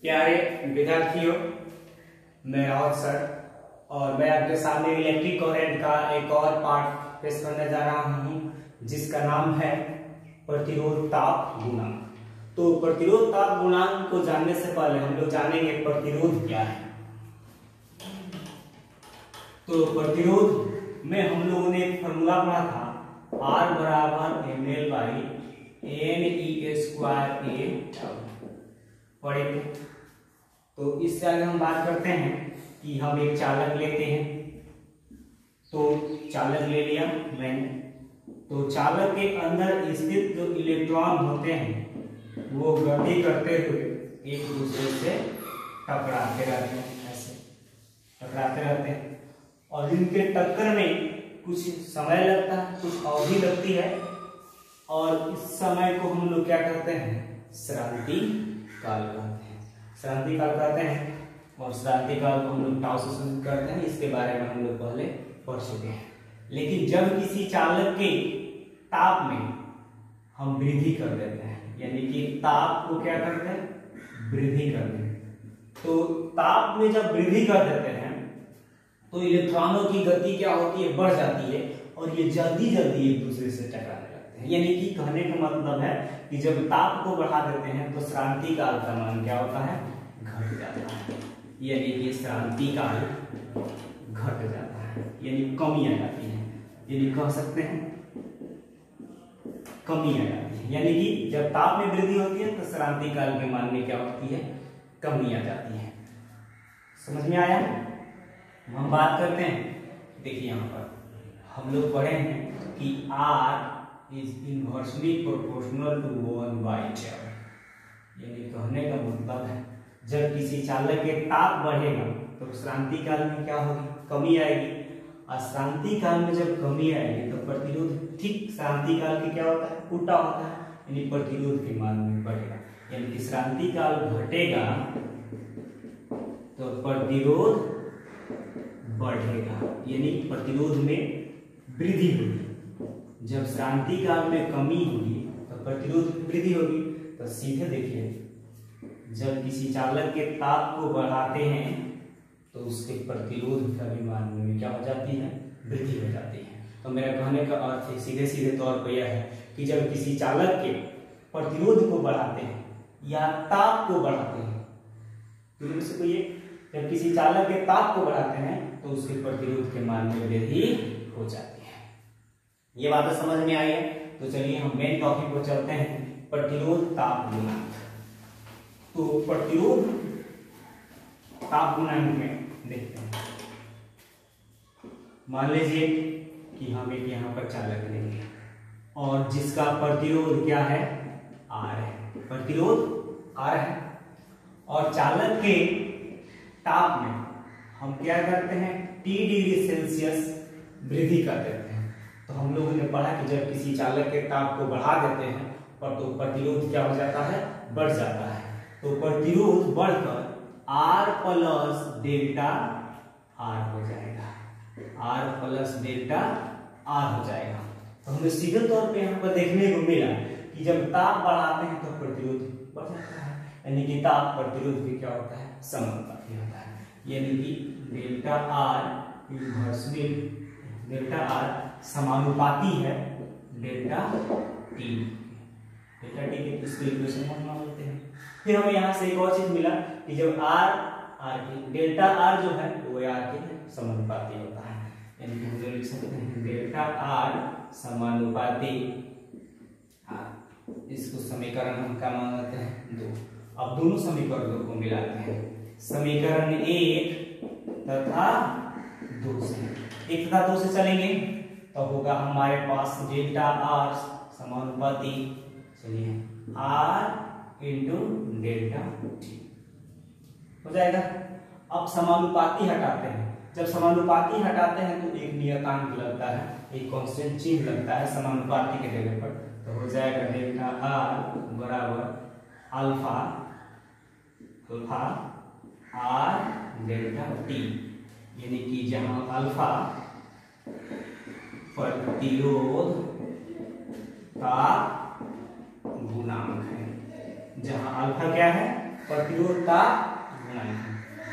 प्यारे विद्यार्थियों, मैं रावत सर और मैं आपके सामने इलेक्ट्रिक करंट का एक और पार्ट पेश करने जा रहा हूं, जिसका नाम है प्रतिरोध ताप गुणांक। तो प्रतिरोध ताप गुणांक को जानने से पहले हम लोग जानेंगे प्रतिरोध क्या है। तो प्रतिरोध में हम लोगों ने एक फॉर्मूला पढ़ा था, R बराबर ml बाई Ne²A पढ़े थे। तो इससे आगे हम बात करते हैं कि हम एक चालक लेते हैं। तो चालक ले लिया मैंने, तो चालक के अंदर स्थित जो इलेक्ट्रॉन होते हैं वो गति करते हुए एक दूसरे से टकराते रहते हैं, ऐसे टकराते रहते हैं और इनके टक्कर में कुछ समय लगता है, कुछ अवधि लगती है और इस समय को हम लोग क्या कहते हैं, श्रांति काल कहते हैं। श्रांति काल कहते हैं और श्रांति काल को हम लोग टाउ से सूचित करते हैं। इसके बारे में हम लोग पहले पढ़ चुके हैं। लेकिन जब किसी चालक के ताप में हम वृद्धि कर देते हैं, यानी कि ताप को क्या करते हैं, वृद्धि कर देते हैं। तो ताप में जब वृद्धि कर देते हैं तो इलेक्ट्रॉनों की गति क्या होती है, बढ़ जाती है और ये जल्दी जल्दी एक दूसरे से टकराने लगते हैं। यानी कि कहने का मतलब है कि जब ताप को बढ़ा देते हैं तो श्रांति काल का मान क्या होता है, घट जाता है। यानी कि श्रांति काल घट जाता है, यानी कमी आ जाती है, यानी कह सकते हैं कमी आ जाती है। यानी कि जब ताप में वृद्धि होती है तो श्रांति काल के मान में क्या होती है, कमी आ जाती है। समझ में आया? हम बात करते हैं, देखिए यहाँ पर हम लोग पढ़े हैं कि R is inversely proportional to 1/10। यानी कहने का मतलब है जब किसी चालक के ताप बढ़ेगा तो श्रांति काल में क्या होगी, कमी आएगी। और श्रांति काल में जब कमी आएगी तो प्रतिरोध ठीक श्रांति काल के क्या होता है, उल्टा होता है, यानी प्रतिरोध के मान में बढ़ेगा। यानी कि श्रांति काल घटेगा तो प्रतिरोध बढ़ेगा, यानी प्रतिरोध में वृद्धि होगी। जब श्रांति काल में कमी होगी तो प्रतिरोध वृद्धि होगी। तो सीधे देखिए, जब किसी चालक के ताप को बढ़ाते हैं तो उसके प्रतिरोध का भी मान में क्या हो जाती है, वृद्धि हो जाती है। तो मेरा कहने का अर्थ सीधे सीधे तौर पर यह है कि जब किसी चालक के प्रतिरोध को बढ़ाते हैं या ताप को बढ़ाते हैं, तो से कोई जब किसी चालक के ताप को बढ़ाते हैं तो उसके प्रतिरोध के मान में वृद्धि हो जाती है। ये बात समझ में आई है? तो चलिए हम मेन टॉपिक पर चलते हैं, प्रतिरोध ताप गुणांक। तो प्रतिरोध ताप गुणांक में देखते हैं, मान लीजिए कि हम एक यहाँ पर चालक लेंगे और जिसका प्रतिरोध क्या है, R है, प्रतिरोध R है और चालक के ताप में हम क्या करते हैं, T डिग्री सेल्सियस वृद्धि कर देते हैं। तो हम लोगों ने पढ़ा कि जब किसी चालक के ताप को बढ़ा देते हैं पर तो प्रतिरोध क्या हो जाता है, बढ़ जाता है। तो प्रतिरोध बढ़कर R प्लस डेल्टा R हो जाएगा, R प्लस डेल्टा R हो जाएगा। तो हमें सीधे तौर पे यहाँ पर देखने को मिला कि जब ताप बढ़ाते हैं तो प्रतिरोध बढ़ जाता है, यानी कि ताप प्रतिरोध भी क्या होता है, समानुपाती होता है। यानी कि delta R inversely delta R समानुपाती है डेल्टा T। डेल्टा T के इसको इक्वेशन हम मान लेते हैं। फिर हमें यहाँ से एक और चीज मिला कि जब R के डेल्टा R जो है वो R के समानुपाती होता है, यानी कि हम जो लिख सकते हैं डेल्टा R समानुपाती R। इसको समीकरण हम क्या मान लेते हैं, 2। अब दोनों समीकरणों को मिलाते हैं, समीकरण 1 तथा 2 से, 1 तथा 2 से चलेंगे तो होगा हमारे पास डेल्टा R समानुपाती, चलिए R इंटू डेल्टा T हो जाएगा। अब समानुपाती हटाते हैं, जब समानुपाती हटाते हैं तो एक नियतांक लगता है, एक कांस्टेंट चिन्ह लगता है समानुपाती के जगह पर, तो हो जाएगा डेल्टा R बराबर अल्फा R डेल्टा T। यानी कि जहां अल्फा प्रतिरोध का गुणांक है, जहां अल्फा क्या है, प्रतिरोध ताप गुणांक।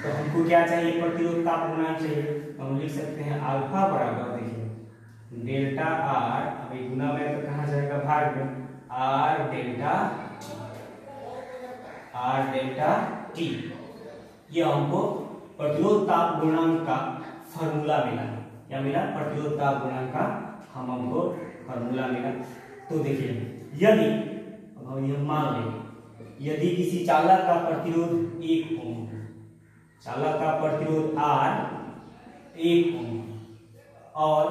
तो हमको क्या चाहिए? प्रतिरोध ताप गुणांक चाहिए। तो हम लिख सकते हैं अल्फा बराबर, देखिए डेल्टा आर, अभी गुना में तो कहाँ जाएगा? भाग में, आर डेल्टा टी। ये हमको प्रतिरोध ताप गुणांक का फॉर्मूला मिला। क्या मिला? प्रतिरोध ताप गुणांक का हमको फॉर्मूला मिला। तो देखिए यदि, अब हम ये मान लें, यदि किसी चालक का प्रतिरोध 1 ओम, चालक का प्रतिरोध R 1 ओम और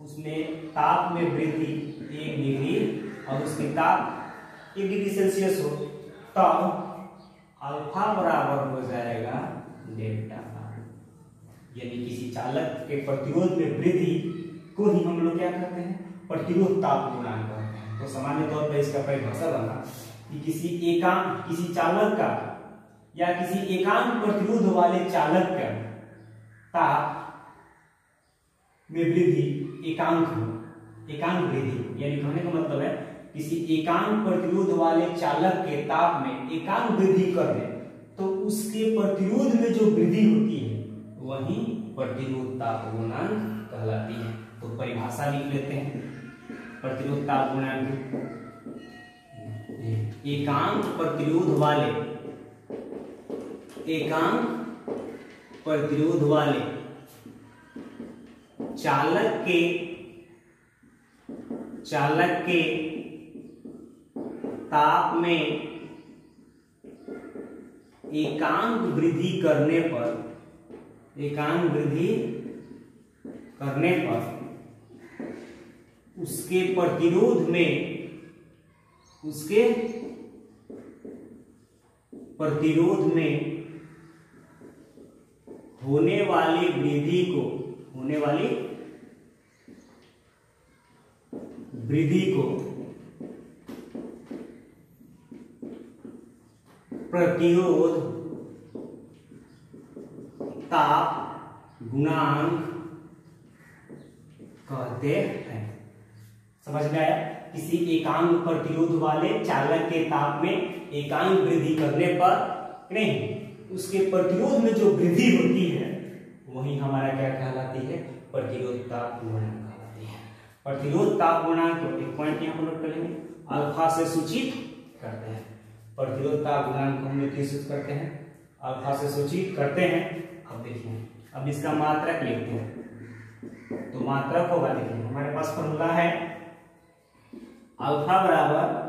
उसमें ताप में वृद्धि 1 डिग्री और उसकी ताप 1 डिग्री सेल्सियस हो, तब अल्फा बराबर हो जाएगा डेल्टा आर। यदि किसी चालक के प्रतिरोध में वृद्धि को ही हम लोग क्या कहते हैं? प्रतिरोध ताप गुणांक कहते हैं। तो सामान्य तौर पर इसका परिभाषा बना कि किसी चालक का या किसी एकांक प्रतिरोध वाले चालक का ताप में वृद्धि एकांक वृद्धि, यानी कहने का मतलब है किसी एकांक प्रतिरोध वाले चालक के ताप में एकांक वृद्धि कर दे तो उसके प्रतिरोध में जो वृद्धि होती है वही प्रतिरोध ताप गुणांक कहलाती है। तो परिभाषा लिख लेते हैं प्रतिरोध ताप गुणांक। एकांक प्रतिरोध वाले चालक के ताप में एकांक वृद्धि करने पर उसके प्रतिरोध में होने वाली वृद्धि को प्रतिरोध ताप गुणांक कहते हैं। समझ में आया? किसी एकांक प्रतिरोध वाले चालक के ताप में एकांक वृद्धि करने पर नहीं, उसके प्रतिरोध में जो वृद्धि होती है वही हमारा क्या कहलाती है? प्रतिरोध ताप गुणांक कहलाती है। प्रतिरोध ताप गुणांक को एक पॉइंट यहाँ पर नोट कर लेंगे, अल्फा से सूचित करते हैं। प्रतिरोध ताप गुणांक को हम लोग सूचित करते हैं, अल्फा से सूचित करते हैं। अब देखिए, अब इसका मात्रक लिखते हैं। तो मात्रक होगा, देखिए हमारे पास फॉर्मूला है अल्फा बराबर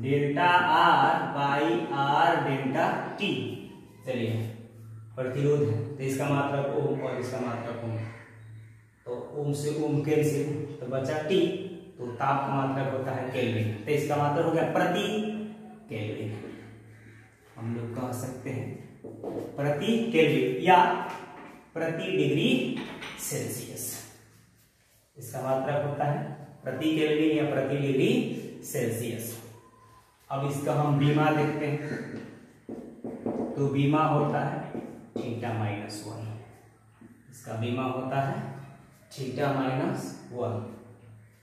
delta R by R delta T. चलिए प्रतिरोध है तो इसका मात्रक ओम और इसका मात्रक ओम, तो ओम से ओम कैंसिल तो बचा टी, तो ताप का मात्रक होता है केल्विन, तो इसका मात्रक हो गया प्रति केल्विन। हम लोग कह सकते हैं प्रति केल्विन या प्रति डिग्री सेल्सियस, इसका मात्रक होता है प्रति केल्विन या प्रति डिग्री सेल्सियस। अब इसका हम बीमा देखते हैं, तो बीमा होता है थीटा माइनस 1, इसका बीमा होता है थीटा माइनस 1।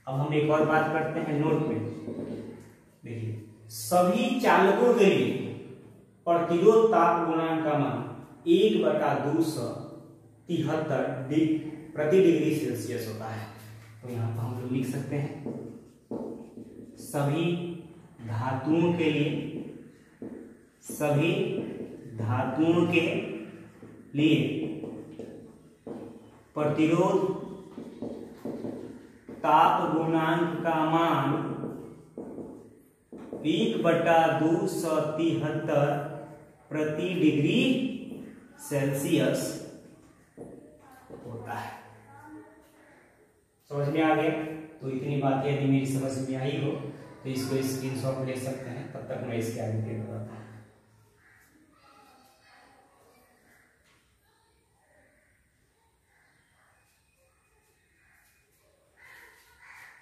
अब हम एक और बात करते हैं नोट में, देखिए सभी चालकों के लिए प्रतिरोध ताप गुणांक का मान 1/273 प्रति डिग्री सेल्सियस होता है। तो यहाँ पर हम लोग लिख सकते हैं सभी धातुओं के लिए प्रतिरोध ताप गुणांक का मान 1/273 प्रति डिग्री सेल्सियस होता है। समझ में आ गया? तो इतनी बात यदि मेरी समझ में आई हो तो इसको स्क्रीनशॉट ले सकते हैं, तब तक मैं इसके आगे फिर बताता हूं।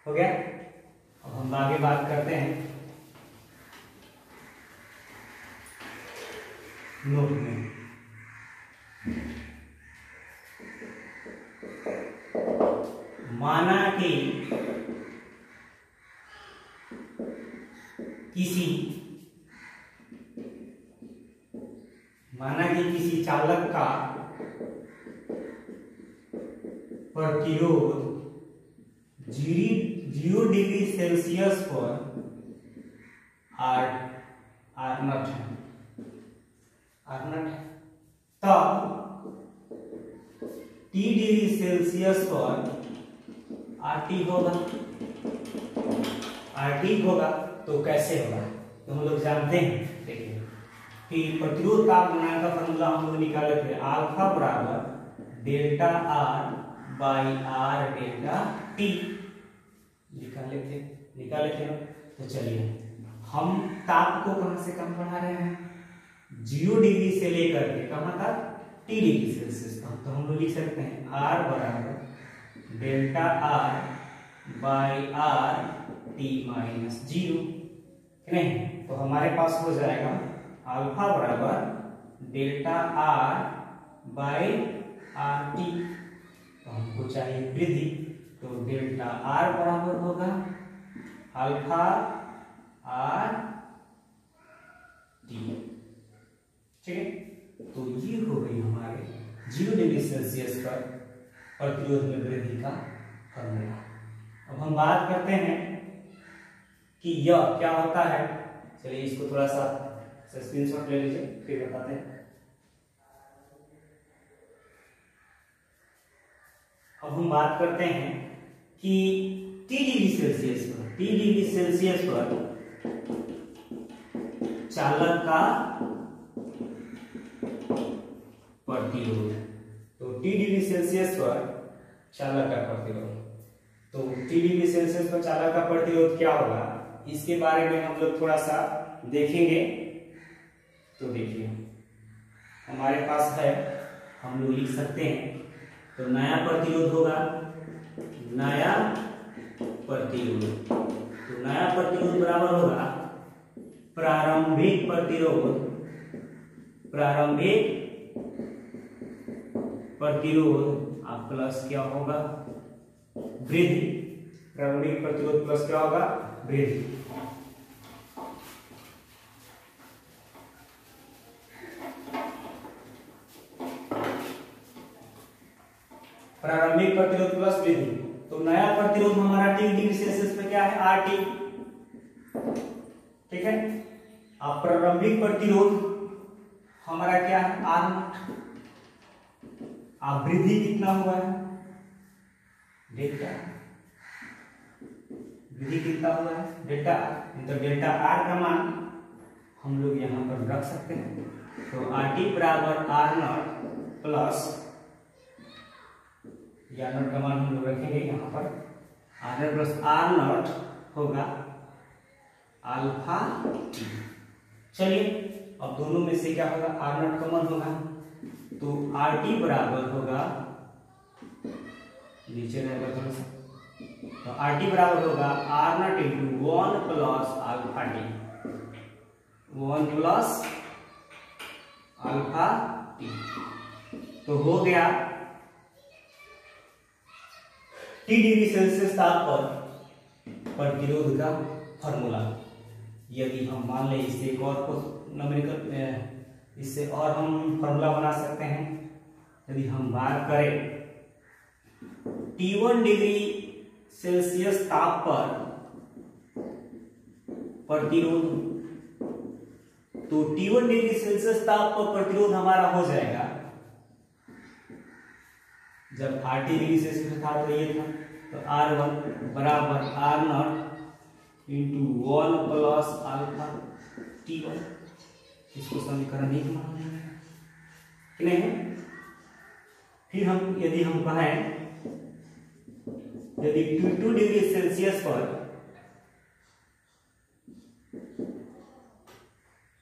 हो गया? अब हम आगे बात करते हैं नोट में। माना कि किसी माना कि किसी चालक का प्रतिरोध 0 डिग्री सेल्सियस पर R0 है, तब T डिग्री सेल्सियस पर RT होगा। तो कैसे होगा? तो हम लोग जानते हैं, देखिए कि प्रतिरोध ताप गुणांक का फॉर्मूला हम लोग निकाले थे, अल्फा बराबर delta R by R delta T निकाले थे ना। तो चलिए हम ताप को कहां से कम बढ़ा रहे हैं? 0 डिग्री से लेकर के कहां तक? T डिग्री सेल्सियस तक। तो हम लोग लिख सकते हैं R बराबर delta R by R T minus 0, नहीं? तो हमारे पास हो जाएगा अल्फा बराबर डेल्टा R बाई RT। तो हमको चाहिए वृद्धि, तो डेल्टा R बराबर होगा अल्फा RT, ठीक है। तो ये हो गई हमारे 0 डिग्री सेल्सियस पर प्रतिरोध में वृद्धि का फॉर्मूला। अब हम बात करते हैं कि यह क्या होता है। चलिए इसको थोड़ा सा स्क्रीनशॉट ले लीजिए, फिर बताते हैं। अब हम बात करते हैं कि T डिग्री सेल्सियस पर चालक का प्रतिरोध। तो T डिग्री सेल्सियस पर चालक का प्रतिरोध, तो T डिग्री सेल्सियस पर चालक का प्रतिरोध क्या होगा, इसके बारे में हम लोग थोड़ा सा देखेंगे। तो देखिए हमारे पास है, हम लोग लिख सकते हैं। तो नया प्रतिरोध होगा, नया प्रतिरोध, तो नया प्रतिरोध बराबर होगा प्रारंभिक प्रतिरोध आप प्लस क्या होगा? वृद्धि। प्रारंभिक प्रतिरोध प्लस क्या होगा? वृद्धि। प्रारंभिक प्रतिरोध प्लस वृद्धि। तो नया प्रतिरोध हमारा T डिग्री सेल्सियस पे क्या है? RT, ठीक है। अब प्रारंभिक प्रतिरोध हमारा क्या है? R0। अब वृद्धि कितना हुआ है? डेल्टा। वृद्धि कितना हुआ है? डेल्टा। तो डेल्टा R का मान हम लोग यहाँ पर रख सकते हैं। तो RT बराबर R0 प्लस, R0 का मान हम लोग रखेंगे यहाँ पर, R0 प्लस R0 होगा अल्फा T। चलिए अब दोनों में से क्या होगा? R0 कॉमन होगा, तो RT बराबर होगा, नीचे रहेगा थोड़ा सा, तो RT बराबर होगा R0 into 1 plus alpha T, 1 plus alpha T। तो हो गया T डिग्री सेल्सियस ताप पर प्रतिरोध का फॉर्मूला। यदि हम मान लें इससे एक और न्यूमेरिकल, इससे और हम फॉर्मूला बना सकते हैं। यदि हम बात करें T1 डिग्री सेल्सियस ताप पर प्रतिरोध, तो T1 डिग्री सेल्सियस ताप पर प्रतिरोध हमारा हो जाएगा, जब RT डिग्री सेल्सियस था तो ये था, तो R1 बराबर R0 into 1 plus alpha T1। इसको समीकरण 1 मान लेंगे कि नहीं। फिर हम यदि हम कहें, यदि T2 डिग्री सेल्सियस पर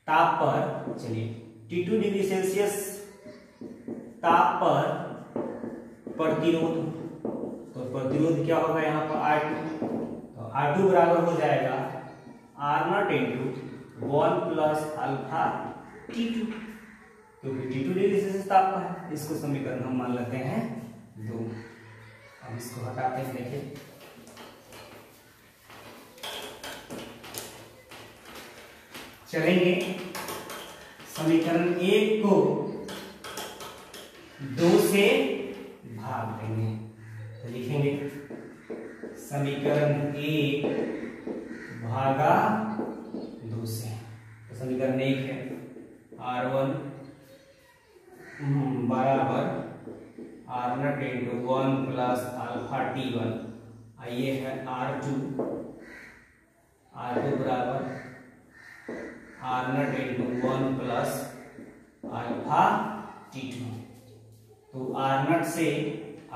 ताप पर, चलिए T2 डिग्री सेल्सियस ताप पर प्रतिरोध, तो प्रतिरोध क्या होगा यहाँ पर? R2। तो R2 बराबर हो जाएगा R0 into 1 plus alpha T2, क्योंकि T2 डिग्री सेल्सियस ताप पर है। इसको समीकरण हम मान लेते हैं 2। अब इसको हटाते हैं, देखिए चलेंगे समीकरण 1 को 2 से भाग देंगे तो लिखेंगे समीकरण 1 भागा 2 से। तो समीकरण 1 है R1 बराबर R0 into 1 plus alpha T1, ये है R2 बराबर R0 into 1 plus alpha T2। तो R0 से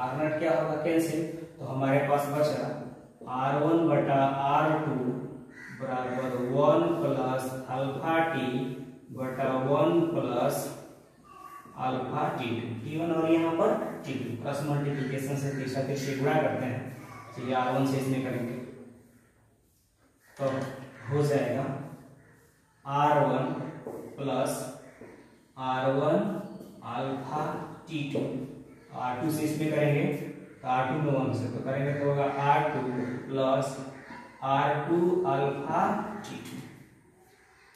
R0 क्या होगा कैंसिल, तो हमारे पास बचा R1 बटा R2 बराबर 1 प्लस अल्फा T बटा 1 प्लस अल्फा T2, T1 और यहाँ पर T2 क्रॉस मल्टीप्लिकेशन से तीसरा तीसरे गुणा करते हैं। चलिए R1 से इसमें करेंगे तो हो जाएगा R1 plus R1 alpha T2, R2 से इसमें करेंगे तो R2 में 1 से तो करेंगे तो होगा R2 plus R2 alpha T2।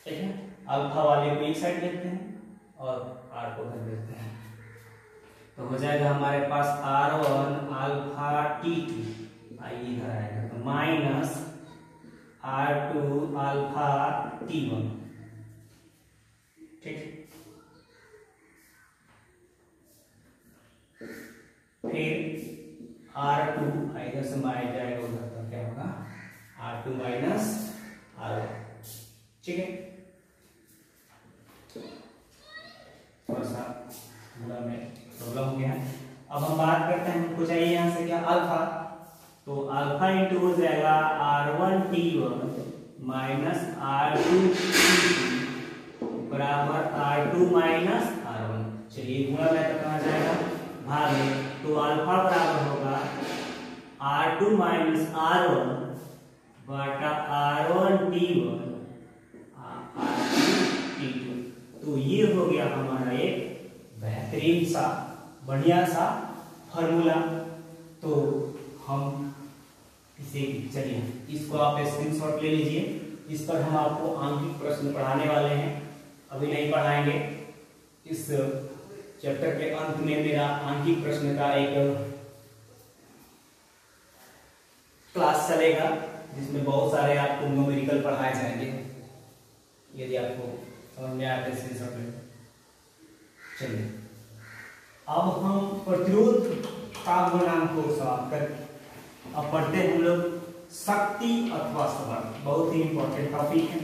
ठीक है, अल्फा वाले को एक साइड लेते हैं और R को कर देते हैं तो हो जाएगा हमारे पास R1 अल्फा T2, आइए इधर आएगा तो माइनस R2 अल्फा T1। ठीक, फिर R2 इधर से माइनस जाएगा उधर तो क्या होगा R2 माइनस R1। ठीक है, थोड़ा सा में प्रॉब्लम हो गया। अब हम बात करते हैं, हमको चाहिए यहाँ से क्या अल्फा, तो अल्फा इंटू हो जाएगा R1 T1 minus R2 T2 बराबर R2 माइनस R1। चलिए गुणा में तो कहा जाएगा भाग में, तो अल्फा बराबर होगा R2 माइनस R1 बटा R1 T1 R2 T2। तो ये हो गया हमारा एक बेहतरीन सा बढ़िया सा फॉर्मूला। तो हम इसे चलिए इसको आप स्क्रीनशॉट ले लीजिए, इस पर हम आपको आंकिक प्रश्न पढ़ाने वाले हैं, अभी नहीं पढ़ाएंगे। इस चैप्टर के अंत में मेरा आंकिक प्रश्न का एक क्लास चलेगा जिसमें बहुत सारे आपको न्यूमेरिकल पढ़ाए जाएंगे, यदि आपको समझ में आते हैं। चलिए अब हम प्रतिरोध का गुणांक को समाप्त कर अब पढ़ते हैं हम लोग शक्ति अथवा समर्थ, बहुत ही इंपॉर्टेंट टॉपिक है।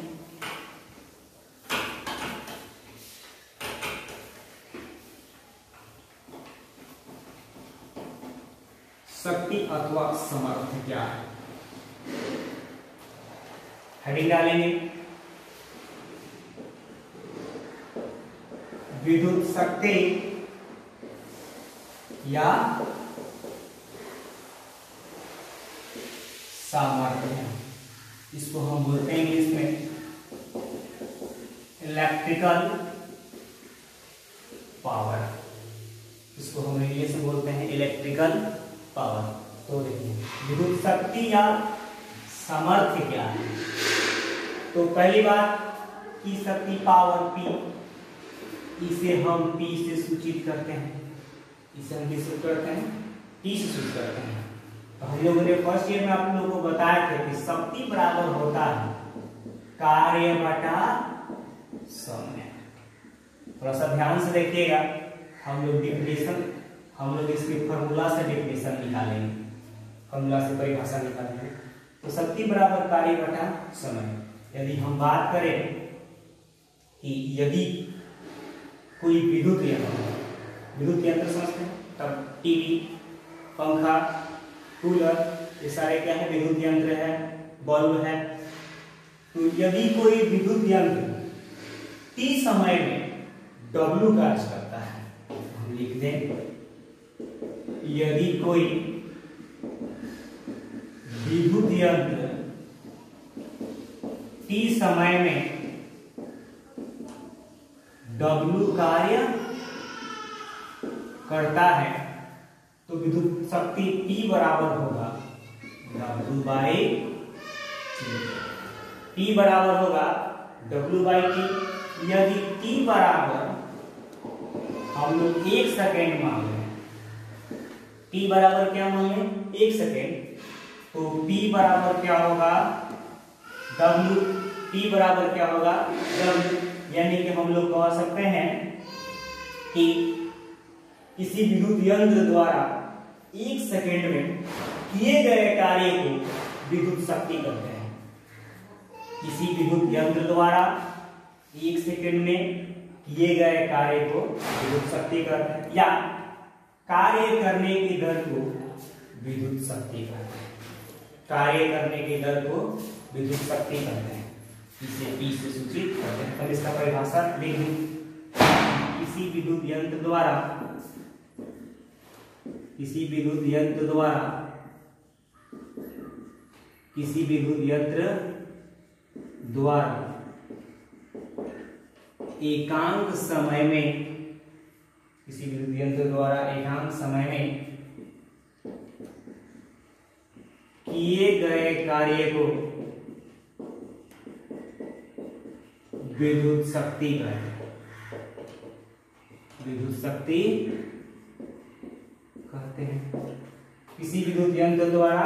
शक्ति अथवा समर्थ क्या है, हेडिंग डालेंगे विद्युत शक्ति या सामर्थ्य, इसको हम बोलते हैं इंग्लिश में इलेक्ट्रिकल पावर, इसको हम इंग्लिश में बोलते हैं इलेक्ट्रिकल पावर। तो देखिए विद्युत शक्ति या सामर्थ्य क्या है, तो पहली बात की शक्ति पावर P, इसे हम P से सूचित करते हैं, इसे हम किससे करते हैं P से सूचित करते हैं। तो हम लोगों ने फर्स्ट ईयर में आप लोगों को बताया था कि शक्ति बराबर होता है कार्य बटा समय। थोड़ा सा ध्यान से देखिएगा, हम लोग डिफिनेशन, हम लोग इसके फॉर्मूला से डिफिनेशन निकालेंगे, फॉर्मूला से परिभाषा निकालेंगे। तो शक्ति बराबर कार्य बटा समय। यदि हम बात करें कि यदि कोई विद्युत यंत्र समझते हैं, तब टीवी, पंखा, कूलर, ये सारे क्या है विद्युत यंत्र है, बल्ब है। तो यदि कोई विद्युत यंत्र T समय में W कार्य करता है, हम लिख दें यदि कोई विद्युत यंत्र T समय में W कार्य करता है तो विद्युत शक्ति P बराबर होगा W बाई T बराबर होगा W बाई T। यदि t बराबर हम लोग 1 सेकेंड मान लें, t बराबर क्या मान लें 1 सेकेंड, तो p बराबर क्या होगा w, t बराबर क्या होगा w, यानी कि हम लोग कह सकते हैं कि किसी विद्युत यंत्र द्वारा 1 सेकेंड में किए गए कार्य को विद्युत शक्ति कहते हैं। किसी विद्युत यंत्र द्वारा 1 सेकेंड में किए गए कार्य को विद्युत शक्ति कहते हैं, या कार्य करने की दर को विद्युत शक्ति कहते हैं। कार्य करने की दर को विद्युत शक्ति कहते हैं, इसे P से सूचित करते हैं। तो इसका परिभाषा लिख दूं, किसी विद्युत यंत्र द्वारा किसी विद्युत यंत्र द्वारा एकांक समय में, किसी विद्युत यंत्र द्वारा एकांक समय में किए गए कार्य को विद्युत शक्ति कहते हैं। विद्युत शक्ति कहते हैं। किसी विद्युत यंत्र द्वारा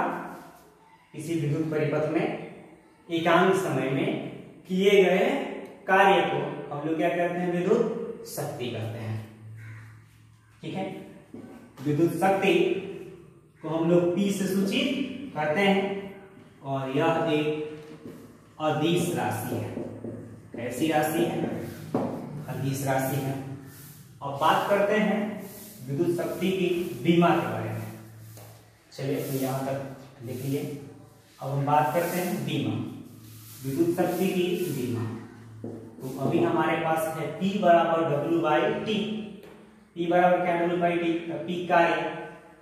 किसी विद्युत परिपथ में एकांक समय में किए गए कार्य को हम लोग क्या कहते हैं विद्युत शक्ति कहते हैं। ठीक है, विद्युत शक्ति को हम लोग P से सूचित करते हैं, और यह एक अदिश राशि है। कैसी राशि है? अदिश राशि है। अब बात करते हैं विद्युत शक्ति की बीमा के बारे में। चलिए तो यहां तक लिखिए। अब हम बात करते हैं बीमा, विद्युत शक्ति की बीमा। तो अभी हमारे पास है P बराबर W/T। P बराबर क्या W/T? P कार्य,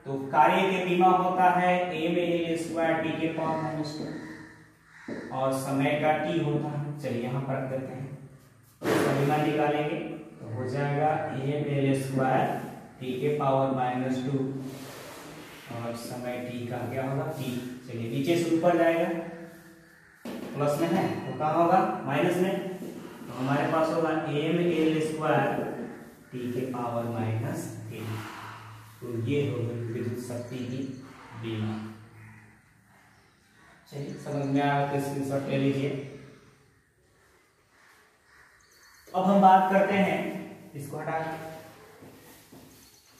तो कार्य के बीमा होता है m/L² t के पावर -2, और समय का t होता है। चलिए यहाँ पर रख देते हैं, इसका बीमा निकालेंगे तो हो जाएगा m/L² t के पावर -2, और समय t का क्या होगा t। चलिए नीचे से ऊपर जाएगा, प्लस में है तो कहाँ होगा माइनस में, तो हमारे पास होगा m/L² t के पावर -3। तो ये हो गई विद्युत शक्ति की बीमा। चलिए समझ में आया तो स्क्रीनशॉट ले लीजिए। अब हम बात करते हैं, इसको हटा,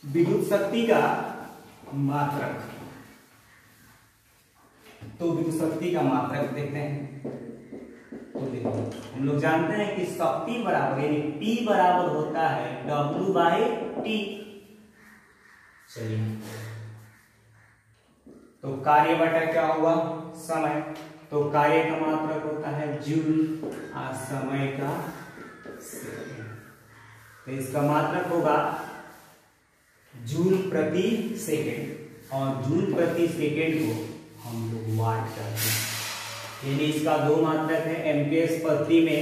विद्युत शक्ति का मात्रक। तो विद्युत शक्ति का मात्रक देखते हैं। तो देखो हम लोग जानते हैं कि शक्ति बराबर यानी P बराबर होता है W/T। चलिए तो कार्य बटा क्या हुआ समय, तो कार्य का मात्रक होता है जूल और समय का सेकेंड। तो इसका मात्रक होगा जूल प्रति सेकेंड, और जूल प्रति सेकेंड को हम लोग वाट कहते हैं। यानी इसका दो मात्रक है, एम्पियर्स प्रति में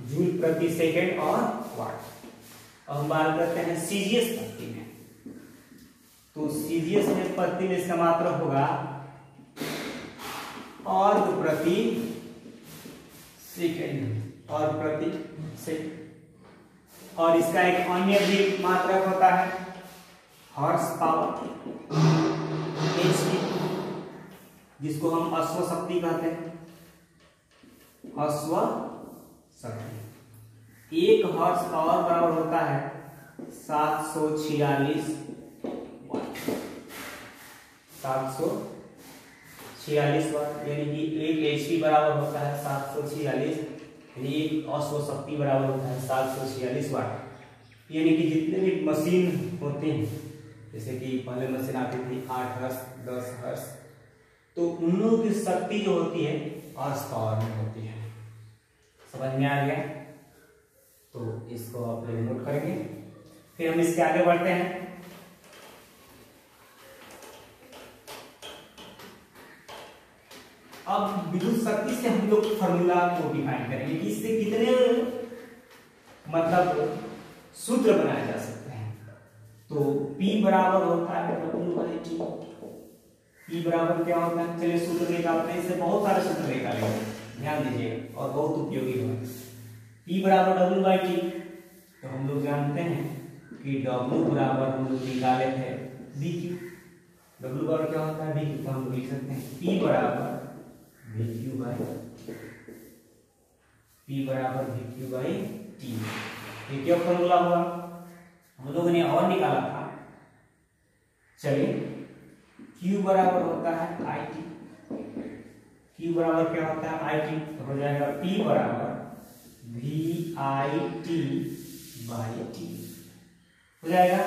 जूल प्रति सेकेंड और वाट। अब हम बात करते हैं सीजीएस प्रति में। तो सीजीएस में प्रति में इसका मात्रक होगा अर्ग प्रति सेकेंड, और प्रति सेकेंड। और इसका एक अन्य भी मात्रक होता है हॉर्स पावर HP, जिसको हम अश्व शक्ति कहते हैं। अश्व शक्ति 1 हॉर्स पावर बराबर होता है 746 वाट। 746 वाट यानी कि 1 HP बराबर होता है 746, यानी 1 अश्व शक्ति बराबर होता है 746 वाट। यानी कि जितने भी मशीन होते हैं, जैसे कि पहले मशीन आती थी 8 हर्ट्ज 10 हर्ट्ज, तो उन लोगों की शक्ति जो होती है हॉर्स पावर में होती है। समझ में आ गया? तो इसको आप लोग नोट करेंगे। फिर हम इसके आगे बढ़ते हैं। अब विद्युत शक्ति से हम लोग फॉर्मूला को डिफाइन करेंगे कि इससे कितने मतलब सूत्र बनाए जा सकते हैं। तो P बराबर होता है W/T। P बराबर क्या होता है, चलिए सूत्र निकालते हैं। इससे बहुत सारे सूत्र निकालेंगे। ध्यान दीजिएगा और बहुत उपयोगी है। P बराबर W बाई टी, तो हम लोग जानते हैं कि W बराबर हम लोग निकाले थे VQ। W बराबर क्या होता है VQ, तो हम लोग लिख सकते हैं P बराबर VQ बाई टी। ये क्या फॉर्मूला हुआ, हम लोगों ने और निकाला था। चलिए Q बराबर होता है आई टी, Q बराबर क्या होता है आई टी, तो हो जाएगा P बराबर V I T by T, हो जाएगा।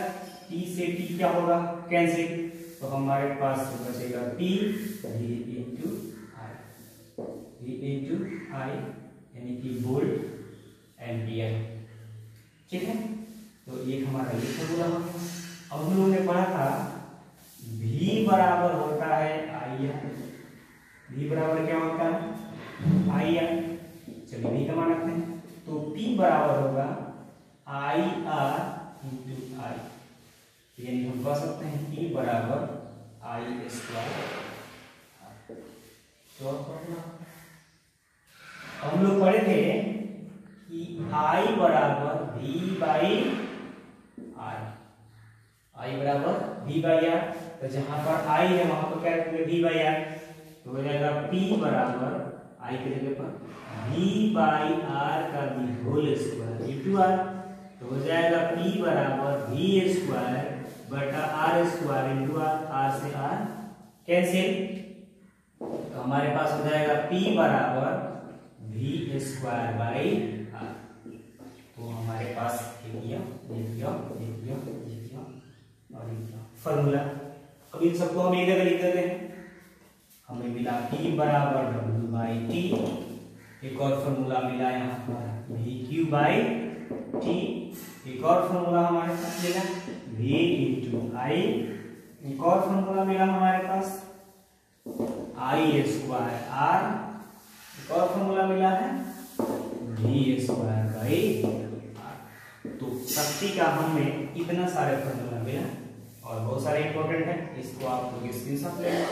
T से T क्या होगा कैंसिल, तो हमारे पास बचेगा P V इंटू आई यानी कि वोल्ट एम्पियर। ठीक है, तो ये हमारा ये फॉर्मूला हो गया। अब हम लोगों ने पढ़ा था V बराबर होता है आई आर, V बराबर क्या होता है आई आर। चलिए V का मान रखते हैं, तो P बराबर होगा आई आर इंटू आई, यानी हम कह सकते हैं P बराबर आई स्क्वायर। तो हम लोग पढ़े थे कि I बराबर V बाई आर, I बराबर V बाई आर, तो जहां पर I है वहां पर क्या रखेंगे V बाई आर, तो हो जाएगा P बराबर I के जगह पर V बाई आर का भी होल स्क्वायर इंटू आर, तो हो जाएगा P बराबर V स्क्वायर बटा आर स्क्वायर इंटू आर से आर कैंसिल, तो हमारे पास हो जाएगा P बराबर V स्क्वायर बाई आर। तो हमारे पास और फॉर्मूला। अब इन सबको हम एक जगह लिख देते हैं, हमें मिला P बराबर W बाई टी, एक और फॉर्मूला मिला यहाँ पर VQ बाई टी, एक और फॉर्मूला हमारे पास मिला V इंटू आई, एक और फॉर्मूला मिला हमारे पास आई स्क्वायर आर, एक और फॉर्मूला मिला है V स्क्वायर बाई आर। तो शक्ति का हमें इतना सारे फॉर्मूला मिला और बहुत सारे इंपॉर्टेंट है, इसको आप लोग स्क्रीनशॉट ले लें।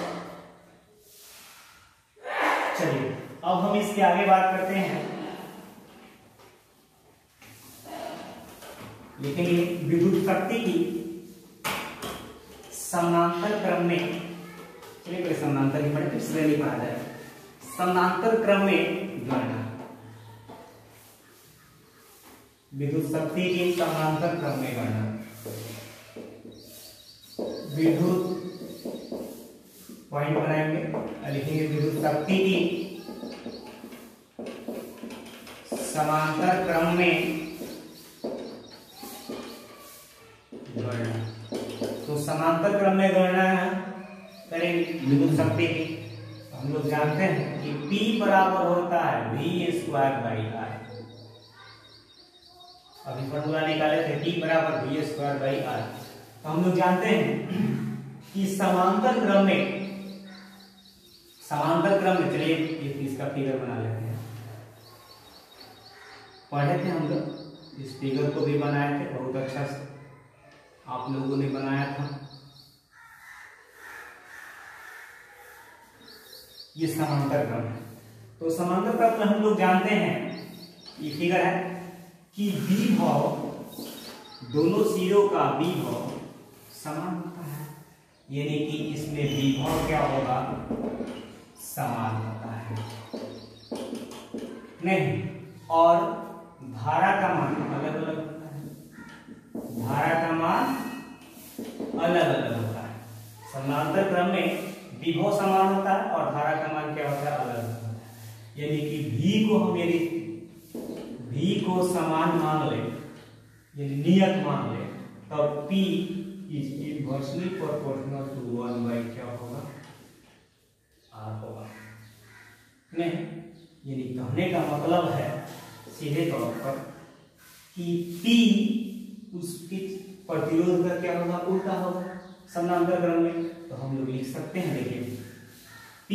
चलिए अब हम इसके आगे बात करते हैं, लिखेंगे विद्युत शक्ति की समानांतर क्रम में। चलिए पहले समानांतर की पढ़े फिर श्रेणी पढ़ा जाए। समानांतर क्रम में गणना, विद्युत शक्ति की समानांतर क्रम में गणना। विद्युत पॉइंट बनाएंगे, लिखेंगे विद्युत शक्ति की समांतर क्रम में गणना। तो समांतर क्रम में गणना करेंगे विद्युत शक्ति की, तो हम लोग जानते हैं कि P बराबर होता है V स्क्वायर बाई आर। अभी फॉर्मूला निकाले थे P बराबर V स्क्वायर बाई आर। तो हम लोग जानते हैं कि समांतर क्रम में चलिए इसका फिगर बना लेते हैं। पढ़े थे हम लोग, इस फिगर को भी बनाए थे, बहुत अच्छा से आप लोगों ने बनाया था। ये समांतर क्रम है, तो समांतर क्रम में हम लोग जानते हैं, ये फिगर है कि विभव, दोनों सिरों का विभव समान होता है, यानी कि इसमें विभव क्या होगा समान होता है नहीं, और धारा का मान अलग अलग होता है, धारा का मान अलग अलग होता है। समांतर क्रम में विभव समान होता है और धारा का मान क्या होता है अलग अलग होता है, यानी कि V को हम यदि V को समान मान ले यानी नियत मान ले, तब P is inversely proportional to 1 by क्या होगा R होगा नहीं। यानी कहने का मतलब है सीधे तौर पर कि P उसके प्रतिरोध का क्या होगा उल्टा होगा समानांतर क्रम में। तो हम लोग लिख सकते हैं, देखिए P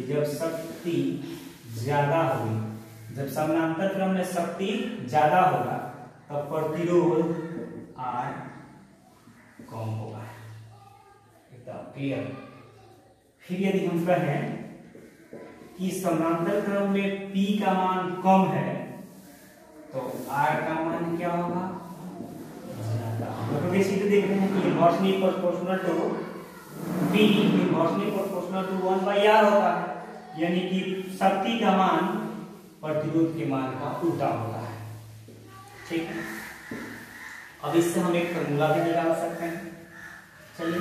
जब शक्ति ज्यादा होगी, जब समानांतर क्रम में शक्ति ज्यादा होगा तब प्रतिरोध R कम होगा, एकदम क्लियर। फिर यदि हम कहें कि समांतर क्रम में P का मान कम है तो R का मान क्या होगा, ज्यादा। सीधे देख रहे हैं कि inversely proportional to P inversely proportional to 1/R होता है, यानी कि शक्ति का मान प्रतिरोध के मान का उल्टा होता है। ठीक है, अब इससे हम एक फॉर्मूला भी निकाल सकते हैं। चलिए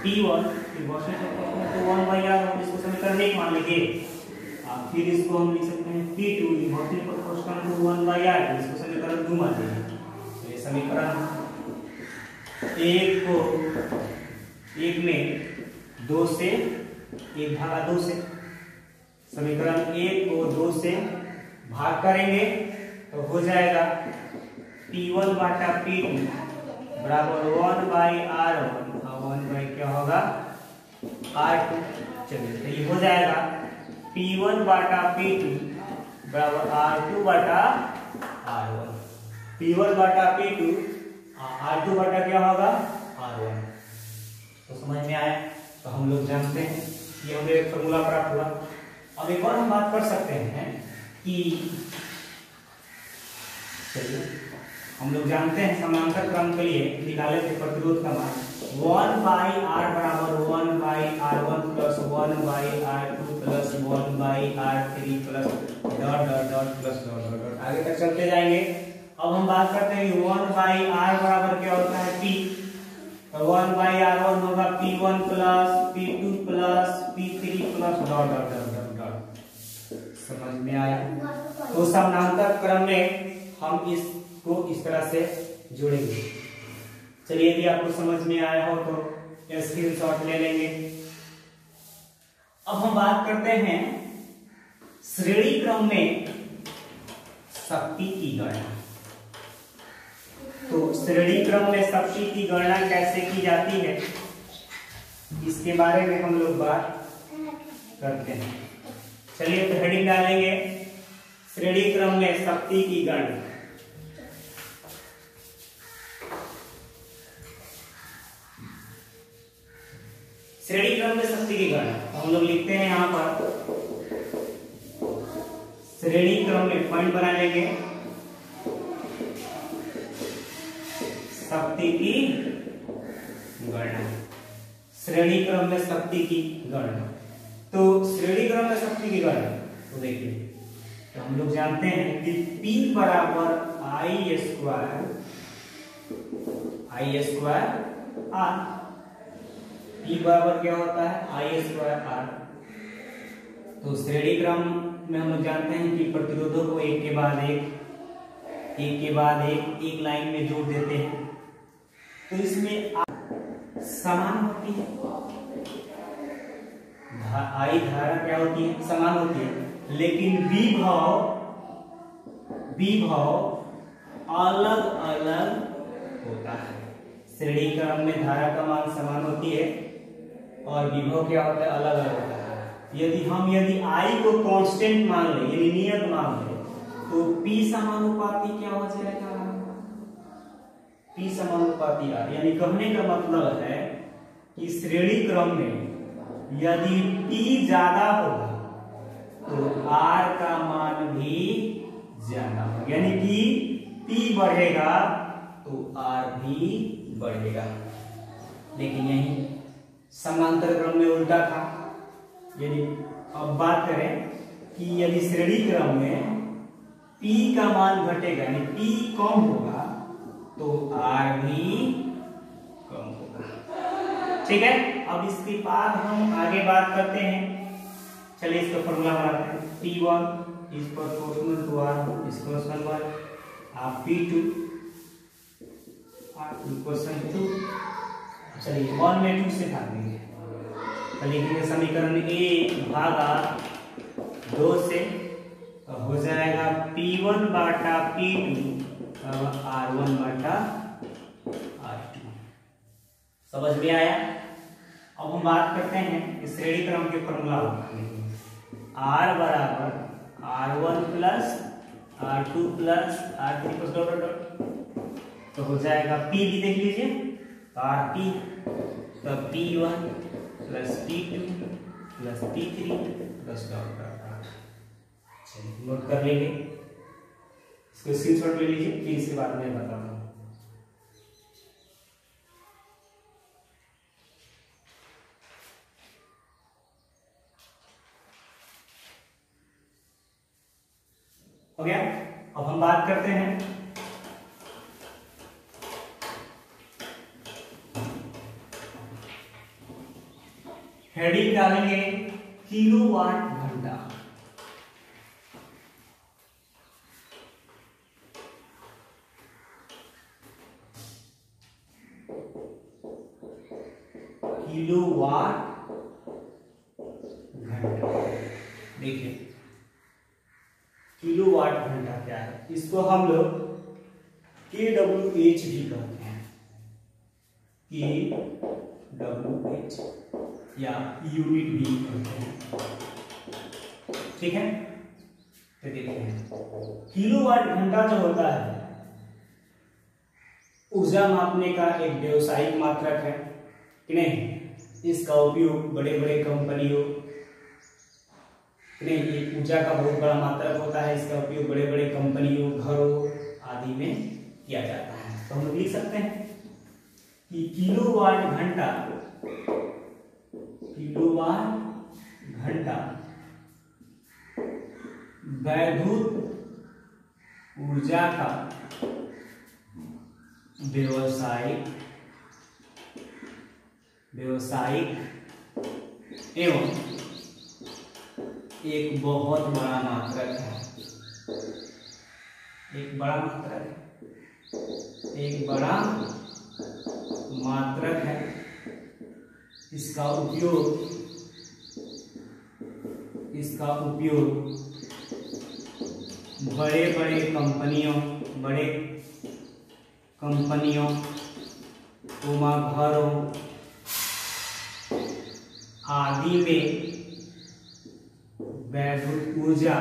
P1 inversely proportional to 1/R हम इसको समीकरण 1 मान लेंगे। फिर इसको हम लिख सकते हैं P2 inversely proportional to 1/R, इसको समीकरण 2 मान लेंगे। तो ये समीकरण 1 को 1 में 2 से 1/2 से, समीकरण 1 को 2 से भाग करेंगे तो हो जाएगा P1 बाटा P2 बराबर 1/R1 और 1 क्या होगा R2। चलिए तो ये हो जाएगा P1 बाटा P2 बराबर R2 बाटा R1। P1 बाटा P2 R2 बाटा क्या होगा R1। तो समझ में आया। तो हम लोग जानते हैं ये हमें एक फॉर्मूला प्राप्त हुआ। अब एक और हम बात कर सकते हैं कि चलिए हम लोग जानते हैं समांतर क्रम के लिए निकाले थे प्रतिरोध का मान 1/R बराबर 1/R1 plus 1/R2 plus 1/R3 plus dot dot dot plus dot dot dot आगे तक चलते जाएंगे। अब हम बात करते हैं कि 1/R बराबर क्या होता है P, तो 1/R1 होगा P1 plus P2 plus P3 plus dot dot dot dot. समझ में आया। तो समानांतर क्रम में हम इसको इस तरह से जोड़ेंगे। चलिए यदि आपको समझ में आया हो तो स्क्रीनशॉट ले लेंगे। अब हम बात करते हैं श्रेणी क्रम में शक्ति की गणना। तो श्रेणी क्रम में शक्ति की गणना कैसे की जाती है इसके बारे में हम लोग बात करते हैं। चलिए तो हेडिंग डालेंगे श्रेणी क्रम में शक्ति की गणना। श्रेणी क्रम में शक्ति की गणना हम लोग लिखते हैं यहाँ पर श्रेणी क्रम में पॉइंट बना लेंगे शक्ति की गणना। श्रेणी क्रम में शक्ति की गणना। तो श्रेणी क्रम में शक्ति की गणना तो देखिए तो हम लोग जानते हैं कि P बराबर I स्क्वायर R। P बराबर क्या होता है I स्क्वायर R। तो श्रेणी क्रम में हम लोग जानते हैं कि प्रतिरोधों को एक के बाद एक लाइन में जोड़ देते हैं तो इसमें समान होती है। I धारा क्या होती है समान होती है, लेकिन विभव अलग अलग होता है। श्रेणी क्रम में धारा का मान समान होती है और विभव क्या होता है अलग अलग होता है। यदि I को कांस्टेंट मान ले यानी नियत मान ले तो P समानुपाती क्या हो जाएगा P समानुपाती R। यानी कहने का मतलब है कि श्रेणी क्रम में यदि P ज्यादा होगा तो R का मान भी ज्यादा होगा, यानी कि P बढ़ेगा तो R भी बढ़ेगा। लेकिन यही समांतर क्रम में उल्टा था। यदि अब बात करें कि यदि श्रेणी क्रम में P का मान घटेगा यानी P कम होगा तो R भी कम होगा। ठीक है, अब इसके बाद हम आगे बात करते हैं। चलिए इसका फॉर्मूला बनाते हैं। P1 is proportional to R इसको सॉल्व आप P2 क्वेश्चन 2। चलिए 1 में 2 से भाग देंगे तो लिखेंगे समीकरण 1 भागा 2 से तो हो जाएगा P1 बाटा P2 R1 बाटा R2। समझ में आया। अब हम बात करते हैं इस श्रेणी क्रम के फॉर्मूला R बराबर R1 plus R2 plus R3 plus dot dot तो हो जाएगा P भी देख लीजिए RP तो P1 plus P2 plus P3 plus dot dot. चलिए नोट कर लेंगे, इसको स्क्रीनशॉट ले लीजिए, फिर इसके बाद मैं बताता हूँ। हो गया। अब हम बात करते हैं हेडिंग डालेंगे किलोवाट घंटा। किलोवाट घंटा, देखिए किलोवाट घंटा क्या है, इसको हम लोग kWh भी कहते हैं, kWh या यूनिट भी कहते हैं। ठीक है, तो देखिए किलोवाट घंटा जो होता है ऊर्जा मापने का एक व्यवसायिक मात्रक है कि नहीं। इसका उपयोग बड़े बड़े कंपनियों, नहीं ये ऊर्जा का बहुत बड़ा मात्रक होता है, इसका उपयोग बड़े बड़े कंपनियों, घरों आदि में किया जाता है। तो हम लोग लिख सकते हैं कि किलोवाट घंटा, किलोवाट घंटा वैद्युत ऊर्जा का व्यवसायिक एवं एक बहुत बड़ा मात्रक है, एक बड़ा मात्रक है। इसका उपयोग बड़े बड़े कंपनियों घरों आदि में वैद्युत ऊर्जा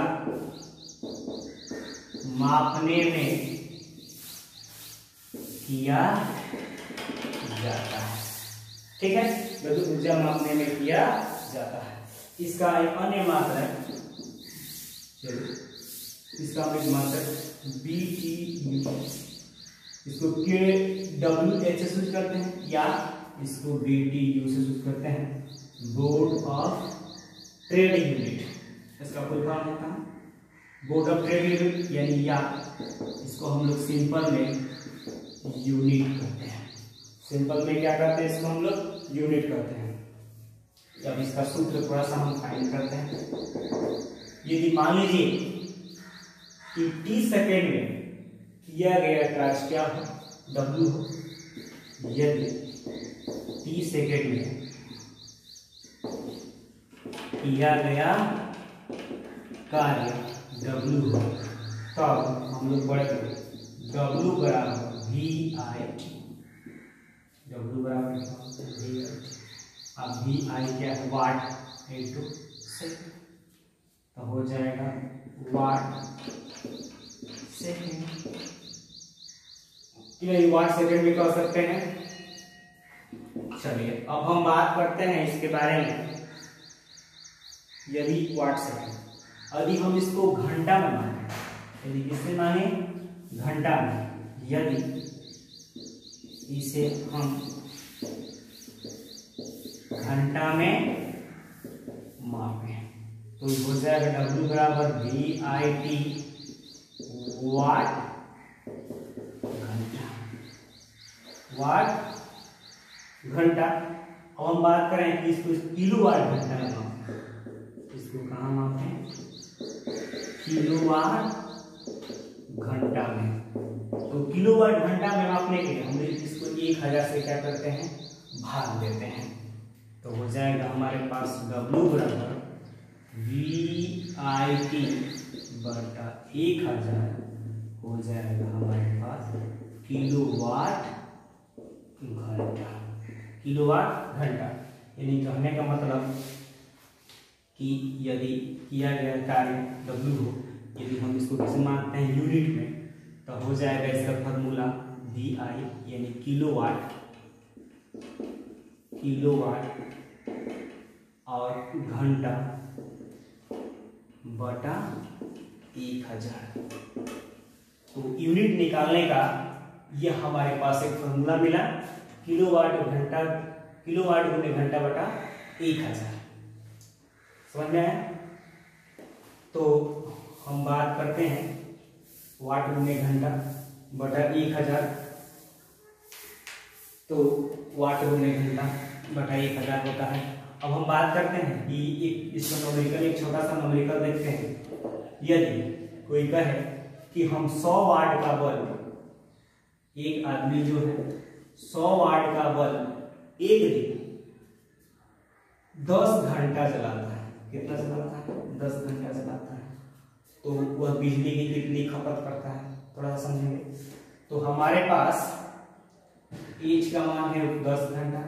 मापने में किया जाता है। ठीक है, वैद्युत ऊर्जा मापने में किया जाता है। इसका एक अन्य मात्रक, चलिए इसका एक मात्रक BTU, इसको KWH से सूचित करते हैं या इसको BTU से सूचित करते हैं, बोर्ड ऑफ ट्रेड यूनिट। इसका फुल फॉर्म होता है बोर्ड ऑफ ट्रेड यूनिट, यानी या इसको हम लोग सिंपल में यूनिट कहते हैं। सिंपल में क्या करते हैं, इसको हम लोग यूनिट कहते हैं। जब इसका सूत्र थोड़ा सा हम फाइंड करते हैं, यदि मान लीजिए कि t सेकेंड में किया गया कार्य क्या हो, W हो, यदि t सेकेंड में किया गया कार्य W हो, तब हम लोग पढ़ेंगे W बराबर VIT। W बराबर VIT। अब VI क्या है, वाट इंटू सेकेंड, तो हो जाएगा वाट सेकेंड। वाट सेकेंड भी कह सकते हैं। चलिए अब हम बात करते हैं इसके बारे में, यदि वाट सेकेंड, यदि हम इसको घंटा में माने, यदि किससे माने, घंटा में, यदि इसे हम घंटा में मापें तो हो जाएगा W बराबर VIT वाट घंटा, वाट घंटा। अब हम बात करें कि इसको किलोवाट घंटा में मापें, इसको कहाँ मापें, किलोवाट घंटा में। तो किलोवाट घंटा में मापने के लिए हम इसको 1000 से क्या करते हैं, भाग देते हैं, तो हो जाएगा हमारे पास W बराबर VIT बटा 1000 हो जाएगा हमारे पास किलोवाट घंटा, किलोवाट घंटा। यानी कहने का मतलब कि यदि किया गया कार्य W हो, यदि हम इसको किसे मानते हैं यूनिट में, तो हो जाएगा इसका फॉर्मूला VI यानी किलोवाट, किलोवाट और घंटा बटा 1000। तो यूनिट निकालने का यह हमारे पास एक फॉर्मूला मिला, किलोवाट गुने घंटा बटा 1000। समझ में आया? तो हम बात करते हैं वाट गुने घंटा बटा 1000। तो वाट गुने घंटा बटा 1000 होता है। अब हम बात करते हैं कि इसका न्यूमेरिकल, एक छोटा सा न्यूमेरिकल देखते हैं। यदि कोई कहे कि हम 100 वाट का बल्ब, एक आदमी जो है 100 वाट का बल्ब एक दिन 10 घंटा जलाता है। कितना जलाता है? 10 घंटा जलाता है। तो वह बिजली की कितनी खपत करता है, थोड़ा सा समझेंगे। तो हमारे पास एच का मान है 10 घंटा,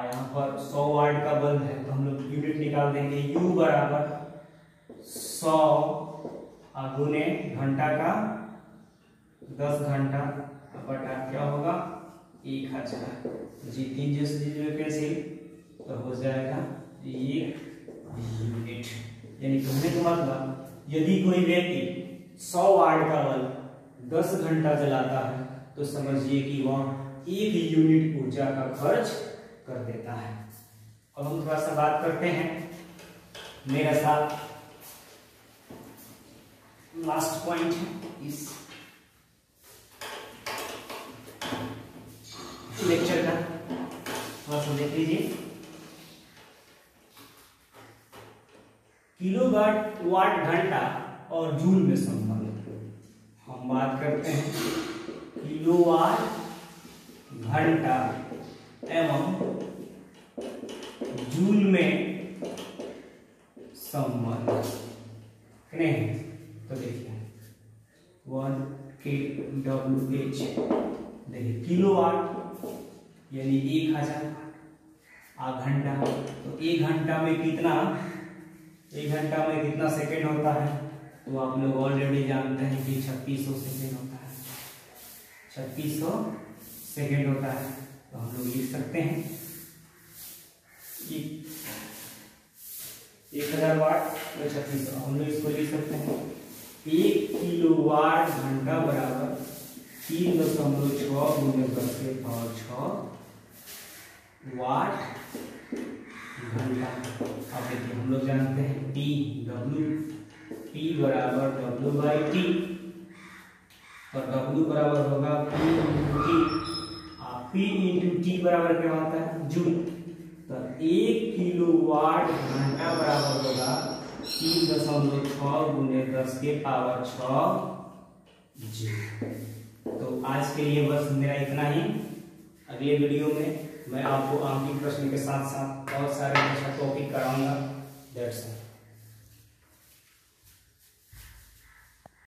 यहाँ पर 100 वाट का बल्ब है, तो हम लोग यूनिट निकाल देंगे। U बराबर 100 गुने घंटा का 10 घंटा बटा क्या होगा 1000। जी 3 जीरो कैंसिल, तो हो जाएगा ये यूनिट। यानी कहने का मतलब यदि कोई व्यक्ति 100 वाट का बल्ब 10 घंटा जलाता है तो समझिए कि वह 1 यूनिट ऊर्जा का खर्च कर देता है। अब हम थोड़ा सा बात करते हैं, मेरा साथ लास्ट पॉइंट है इस लेक्चर का, थोड़ा सा देख लीजिए। किलोवाट वाट घंटा और जूल में संबंध हम बात करते हैं। किलोवाट घंटा एवं जूल में संबंध नहीं। तो देखिए 1 kWh, देखिए किलोवाट यानी 1000 घंटा, तो 1 घंटा में कितना, 1 घंटा में कितना सेकेंड होता है? तो आप लोग ऑलरेडी जानते हैं कि 3600 सेकेंड होता है। 3600 सेकेंड होता है। तो हम लोग लिख सकते हैं कि 1000 वाट तो 3600, हम लोग इसको लिख सकते हैं 1 किलोवाट घंटा बराबर 3.6 गुने 10 के पावर 6 वाट घंटा। अब देखिए हम लोग जानते हैं T बराबर W/T, और W बराबर होगा P इंटू T बराबर क्या होता है? जूल। तो 1 किलोवाट घंटा बराबर होगा 3.6 गुने 10 के पावर 6 जूल। तो आज के लिए बस मेरा इतना ही। अगले वीडियो में मैं आपको आंकिक प्रश्न के साथ साथ बहुत सारे टॉपिक कराऊंगा। That's all.